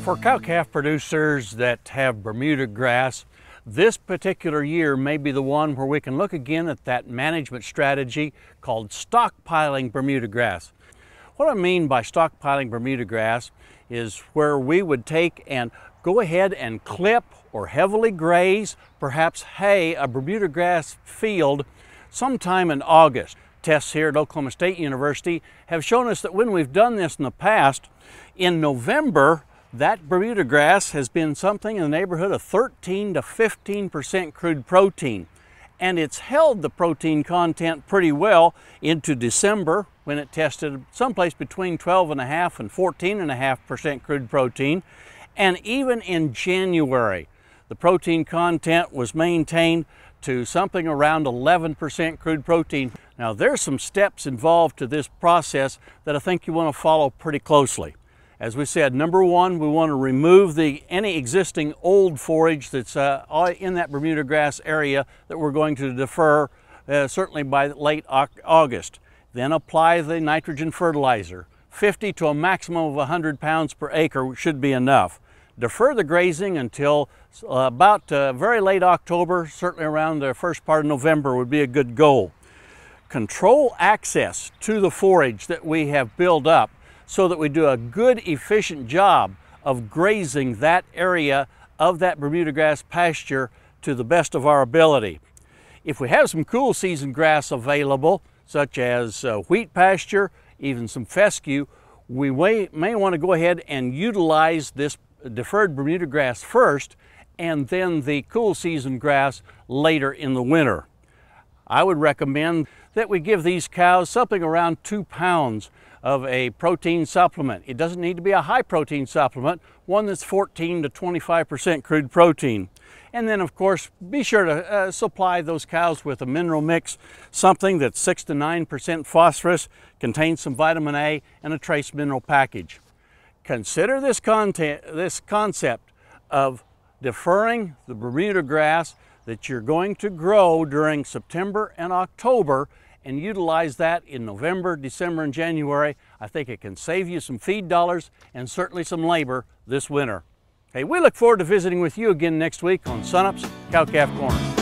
For cow-calf producers that have Bermuda grass, this particular year may be the one where we can look again at that management strategy called stockpiling Bermuda grass. What I mean by stockpiling Bermuda grass is where we would take and go ahead and clip or heavily graze, perhaps hay, a Bermuda grass field sometime in August. Tests here at Oklahoma State University have shown us that when we've done this in the past, in November, that Bermuda grass has been something in the neighborhood of 13 to 15% crude protein. And it's held the protein content pretty well into December when it tested someplace between 12.5 and 14.5% crude protein. And even in January, the protein content was maintained to something around 11% crude protein. Now there's some steps involved to this process that I think you want to follow pretty closely. As we said, number one, we want to remove any existing old forage that's in that Bermuda grass area that we're going to defer certainly by late August. Then apply the nitrogen fertilizer. 50 to a maximum of 100 pounds per acre should be enough. Defer the grazing until about very late October, certainly around the first part of November would be a good goal. Control access to the forage that we have built up so that we do a good, efficient job of grazing that area of that Bermuda grass pasture to the best of our ability. If we have some cool season grass available, such as wheat pasture, even some fescue, we may want to go ahead and utilize this deferred Bermuda grass first and then the cool season grass later in the winter. I would recommend that we give these cows something around 2 pounds of a protein supplement. It doesn't need to be a high protein supplement, one that's 14 to 25% crude protein. And then of course, be sure to supply those cows with a mineral mix, something that's 6 to 9% phosphorus, contains some vitamin A, and a trace mineral package. Consider this concept of deferring the Bermuda grass that you're going to grow during September and October and utilize that in November, December, and January. I think it can save you some feed dollars and certainly some labor this winter. Hey, we look forward to visiting with you again next week on Sunup's Cow-Calf Corner.